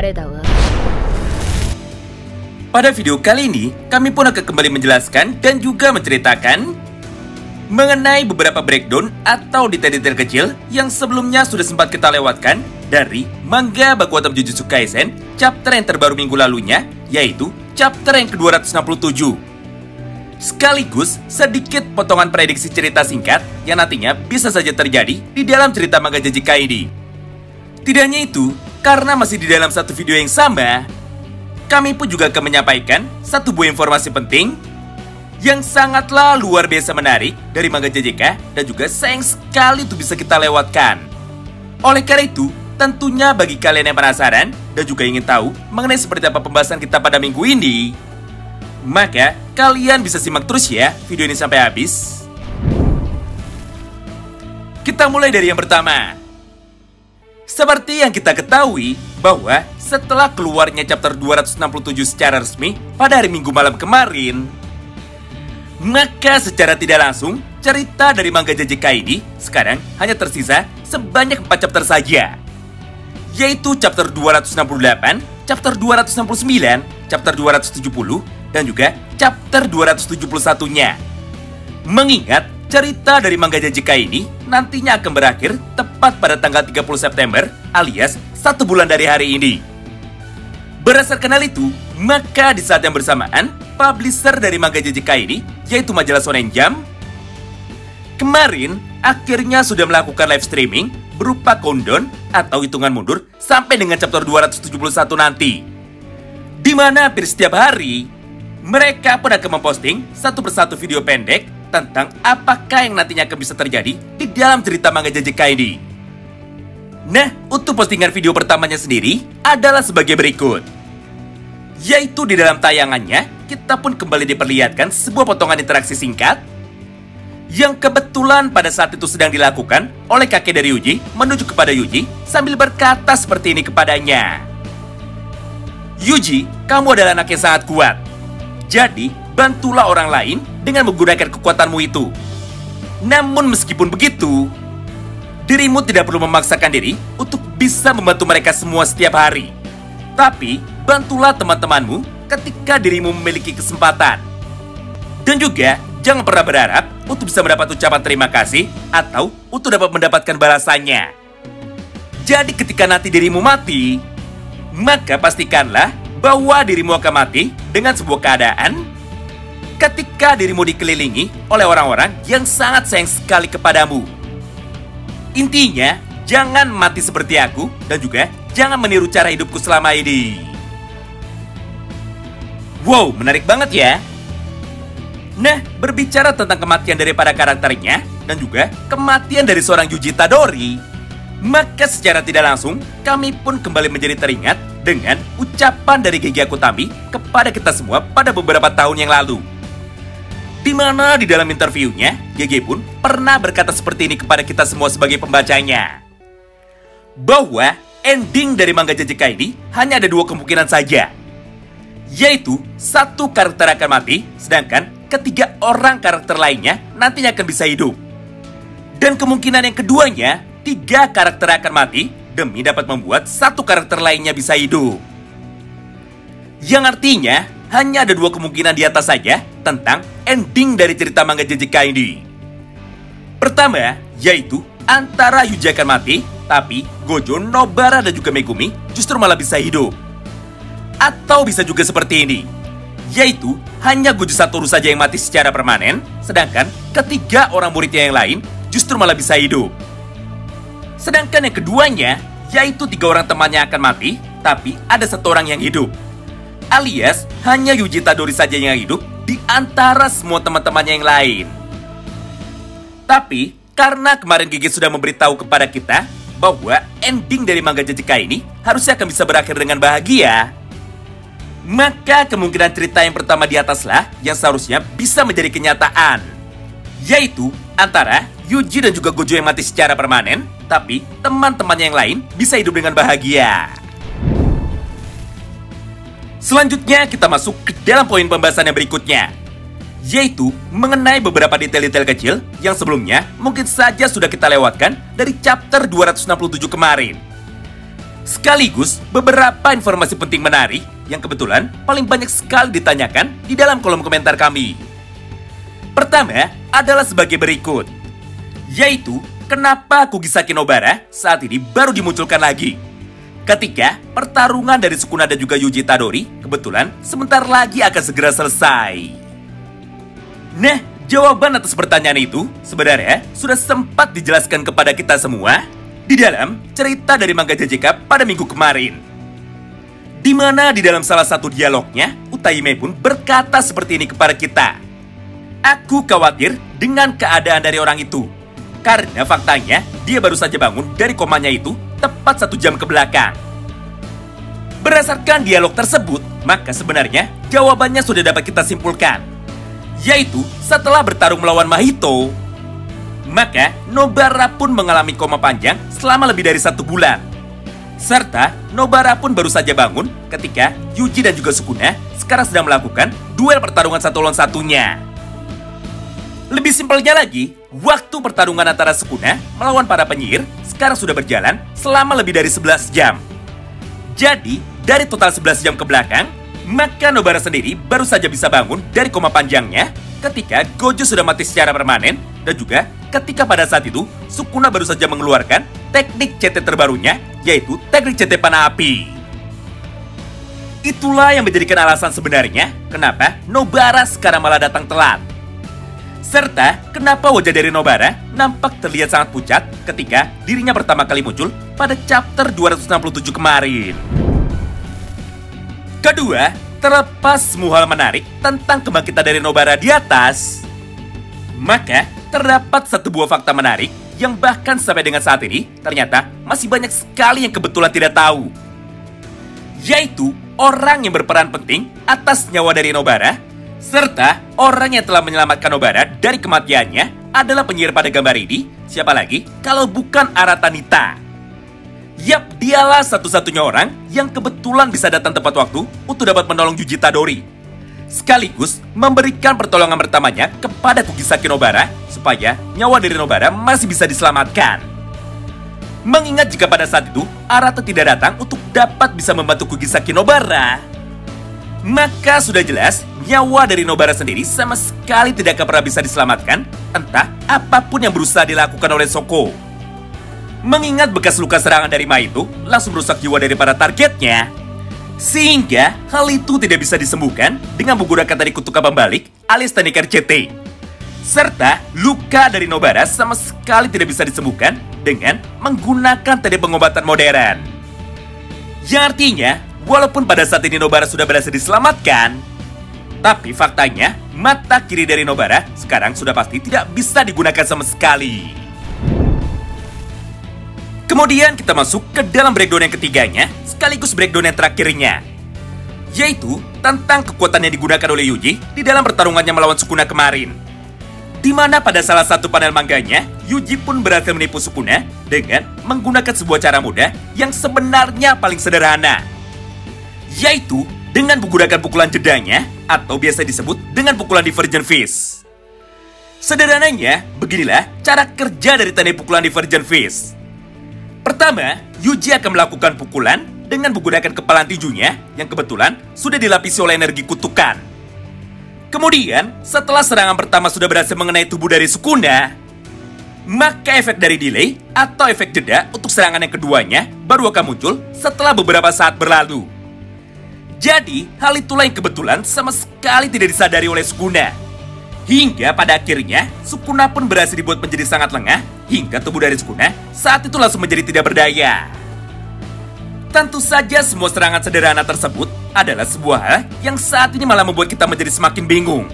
类的鹅。 Pada video kali ini, kami pun akan kembali menjelaskan dan juga menceritakan mengenai beberapa breakdown atau detail-detail kecil yang sebelumnya sudah sempat kita lewatkan dari manga Bakuatam Jujutsu Kaisen chapter yang terbaru minggu lalunya, yaitu chapter yang ke-267. Sekaligus sedikit potongan prediksi cerita singkat yang nantinya bisa saja terjadi di dalam cerita manga JJK ini. Tidak hanya itu, karena masih di dalam satu video yang sama, kami pun juga akan menyampaikan satu buah informasi penting yang sangatlah luar biasa menarik dari manga JJK dan juga sayang sekali untuk bisa kita lewatkan. Oleh karena itu, tentunya bagi kalian yang penasaran dan juga ingin tahu mengenai seperti apa pembahasan kita pada minggu ini, maka kalian bisa simak terus ya video ini sampai habis. Kita mulai dari yang pertama. Seperti yang kita ketahui bahwa setelah keluarnya chapter 267 secara resmi pada hari Minggu malam kemarin, maka secara tidak langsung cerita dari manga JJK ini sekarang hanya tersisa sebanyak 4 chapter saja, yaitu chapter 268, chapter 269, chapter 270, dan juga chapter 271-nya. Mengingat cerita dari manga JJK ini nantinya akan berakhir tepat pada tanggal 30 September alias 1 bulan dari hari ini. Berdasarkan hal itu, maka di saat yang bersamaan, publisher dari manga JJK ini, yaitu majalah Shonen Jump, kemarin akhirnya sudah melakukan live streaming berupa countdown atau hitungan mundur sampai dengan chapter 271 nanti. Di mana hampir setiap hari, mereka pun akan memposting satu persatu video pendek tentang apakah yang nantinya akan bisa terjadi di dalam cerita manga JJK ini. Nah, untuk postingan video pertamanya sendiri adalah sebagai berikut. Yaitu di dalam tayangannya, kita pun kembali diperlihatkan sebuah potongan interaksi singkat yang kebetulan pada saat itu sedang dilakukan oleh kakek dari Yuji menuju kepada Yuji sambil berkata seperti ini kepadanya. Yuji, kamu adalah anak yang sangat kuat. Jadi, bantulah orang lain dengan menggunakan kekuatanmu itu. Namun meskipun begitu, dirimu tidak perlu memaksakan diri untuk bisa membantu mereka semua setiap hari. Tapi, bantulah teman-temanmu ketika dirimu memiliki kesempatan. Dan juga, jangan pernah berharap untuk bisa mendapat ucapan terima kasih atau untuk dapat mendapatkan balasannya. Jadi ketika nanti dirimu mati, maka pastikanlah bahwa dirimu akan mati dengan sebuah keadaan ketika dirimu dikelilingi oleh orang-orang yang sangat sayang sekali kepadamu. Intinya, jangan mati seperti aku dan juga jangan meniru cara hidupku selama ini. Wow, menarik banget ya. Nah, berbicara tentang kematian dari para karakternya dan juga kematian dari seorang Yuji Tadori, maka secara tidak langsung kami pun kembali menjadi teringat dengan ucapan dari Gege Akutami kepada kita semua pada beberapa tahun yang lalu. Di mana di dalam interviewnya, Gege pun pernah berkata seperti ini kepada kita semua sebagai pembacanya. Bahwa ending dari manga JJK ini hanya ada 2 kemungkinan saja. Yaitu, 1 karakter akan mati, sedangkan ketiga orang karakter lainnya nantinya akan bisa hidup. Dan kemungkinan yang keduanya, 3 karakter akan mati demi dapat membuat 1 karakter lainnya bisa hidup. Yang artinya, hanya ada 2 kemungkinan di atas saja tentang ending dari cerita manga JJK ini. Pertama, yaitu antara Yuji akan mati, tapi Gojo, Nobara, dan juga Megumi justru malah bisa hidup. Atau bisa juga seperti ini, yaitu hanya Gojo Satoru saja yang mati secara permanen, sedangkan ketiga orang muridnya yang lain justru malah bisa hidup. Sedangkan yang keduanya, yaitu 3 orang temannya akan mati, tapi ada 1 orang yang hidup. Alias, hanya Yuji Tadori saja yang hidup di antara semua teman-temannya yang lain. Tapi, karena kemarin Gege sudah memberitahu kepada kita bahwa ending dari manga JJK ini harusnya akan bisa berakhir dengan bahagia, maka kemungkinan cerita yang pertama di ataslah yang seharusnya bisa menjadi kenyataan. Yaitu, antara Yuji dan juga Gojo yang mati secara permanen, tapi teman-temannya yang lain bisa hidup dengan bahagia. Selanjutnya kita masuk ke dalam poin pembahasan yang berikutnya, yaitu mengenai beberapa detail-detail kecil yang sebelumnya mungkin saja sudah kita lewatkan dari chapter 267 kemarin. Sekaligus beberapa informasi penting menarik yang kebetulan paling banyak sekali ditanyakan di dalam kolom komentar kami. Pertama adalah sebagai berikut, yaitu kenapa Kugisaki Nobara saat ini baru dimunculkan lagi ketika pertarungan dari Sukuna dan juga Yuji Itadori kebetulan sebentar lagi akan segera selesai. Nah, jawaban atas pertanyaan itu sebenarnya sudah sempat dijelaskan kepada kita semua di dalam cerita dari manga JJK pada minggu kemarin. Di mana di dalam salah satu dialognya, Utahime pun berkata seperti ini kepada kita. Aku khawatir dengan keadaan dari orang itu. Karena faktanya, dia baru saja bangun dari komanya itu tepat 1 jam ke belakang. Berdasarkan dialog tersebut, maka sebenarnya jawabannya sudah dapat kita simpulkan. Yaitu setelah bertarung melawan Mahito, maka Nobara pun mengalami koma panjang selama lebih dari 1 bulan. Serta Nobara pun baru saja bangun ketika Yuji dan juga Sukuna sekarang sedang melakukan duel pertarungan 1 lawan 1-nya. Lebih simpelnya lagi, waktu pertarungan antara Sukuna melawan para penyihir sekarang sudah berjalan selama lebih dari 11 jam. Jadi, dari total 11 jam ke belakang, maka Nobara sendiri baru saja bisa bangun dari koma panjangnya ketika Gojo sudah mati secara permanen dan juga ketika pada saat itu Sukuna baru saja mengeluarkan teknik CT terbarunya, yaitu teknik CT panah api. Itulah yang menjadikan alasan sebenarnya kenapa Nobara sekarang malah datang telat. Serta kenapa wajah dari Nobara nampak terlihat sangat pucat ketika dirinya pertama kali muncul pada chapter 267 kemarin. Kedua, terlepas semua hal menarik tentang kebangkitan dari Nobara di atas, maka terdapat satu buah fakta menarik yang bahkan sampai dengan saat ini ternyata masih banyak sekali yang kebetulan tidak tahu. Yaitu orang yang berperan penting atas nyawa dari Nobara, serta orang yang telah menyelamatkan Nobara dari kematiannya adalah penyihir pada gambar ini, siapa lagi kalau bukan Arata Nita. Yap, dialah satu-satunya orang yang kebetulan bisa datang tepat waktu untuk dapat menolong Yuji Itadori, sekaligus memberikan pertolongan pertamanya kepada Kugisaki Nobara supaya nyawa dari Nobara masih bisa diselamatkan. Mengingat jika pada saat itu Arata tidak datang untuk dapat bisa membantu Kugisaki Nobara, maka sudah jelas nyawa dari Nobara sendiri sama sekali tidak akan pernah bisa diselamatkan, entah apapun yang berusaha dilakukan oleh Shoko. Mengingat bekas luka serangan dari Mahito langsung merusak jiwa dari para targetnya, sehingga hal itu tidak bisa disembuhkan dengan menggunakan teknik kutukan pembalik alias teknik RCT. Serta luka dari Nobara sama sekali tidak bisa disembuhkan dengan menggunakan teknik pengobatan modern. Yang artinya, walaupun pada saat ini Nobara sudah berhasil diselamatkan, tapi faktanya mata kiri dari Nobara sekarang sudah pasti tidak bisa digunakan sama sekali. Kemudian kita masuk ke dalam breakdown yang ketiganya, sekaligus breakdown yang terakhirnya, yaitu tentang kekuatan yang digunakan oleh Yuji di dalam pertarungannya melawan Sukuna kemarin. Di mana pada salah satu panel mangganya, Yuji pun berhasil menipu Sukuna dengan menggunakan sebuah cara mudah yang sebenarnya paling sederhana, yaitu dengan menggunakan pukulan jedanya atau biasa disebut dengan pukulan Divergent Fist. Sederhananya, beginilah cara kerja dari teknik pukulan Divergent Fist. Pertama, Yuji akan melakukan pukulan dengan menggunakan kepalan tinjunya yang kebetulan sudah dilapisi oleh energi kutukan. Kemudian, setelah serangan pertama sudah berhasil mengenai tubuh dari Sukuna, maka efek dari delay atau efek jeda untuk serangan yang keduanya baru akan muncul setelah beberapa saat berlalu. Jadi, hal itulah yang kebetulan sama sekali tidak disadari oleh Sukuna. Hingga pada akhirnya, Sukuna pun berhasil dibuat menjadi sangat lengah, hingga tubuh dari Sukuna saat itu langsung menjadi tidak berdaya. Tentu saja semua serangan sederhana tersebut adalah sebuah hal yang saat ini malah membuat kita menjadi semakin bingung.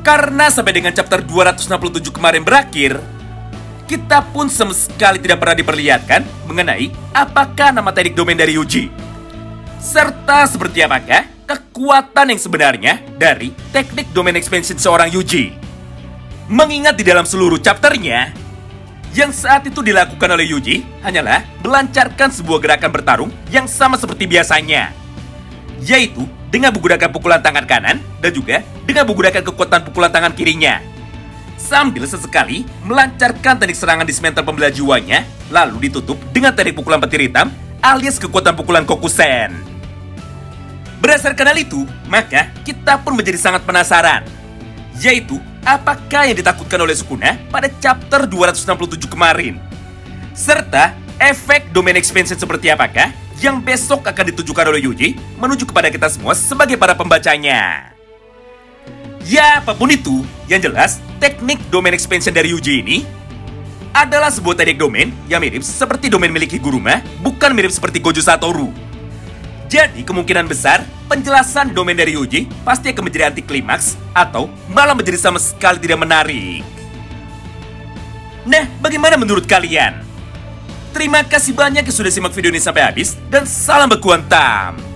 Karena sampai dengan chapter 267 kemarin berakhir, kita pun sama sekali tidak pernah diperlihatkan mengenai apakah nama teknik domain dari Yuji, serta seperti apakah kekuatan yang sebenarnya dari teknik domain expansion seorang Yuji. Mengingat di dalam seluruh chapternya, yang saat itu dilakukan oleh Yuji hanyalah melancarkan sebuah gerakan bertarung yang sama seperti biasanya, yaitu dengan menggunakan pukulan tangan kanan dan juga dengan menggunakan kekuatan pukulan tangan kirinya, sambil sesekali melancarkan teknik serangan dismantle pembelah jiwanya, lalu ditutup dengan teknik pukulan petir hitam alias kekuatan pukulan Kokusen. Berdasarkan hal itu, maka kita pun menjadi sangat penasaran, yaitu apakah yang ditakutkan oleh Sukuna pada chapter 267 kemarin, serta efek domain expansion seperti apakah yang besok akan ditujukan oleh Yuji menuju kepada kita semua sebagai para pembacanya. Ya, apapun itu, yang jelas teknik domain expansion dari Yuji ini adalah sebuah teknik domain yang mirip seperti domain milik Higuruma, bukan mirip seperti Gojo Satoru. Jadi kemungkinan besar penjelasan domain dari Yuji pasti akan menjadi anti klimaks atau malah menjadi sama sekali tidak menarik. Nah, bagaimana menurut kalian? Terima kasih banyak yang sudah simak video ini sampai habis dan salam baku hantam.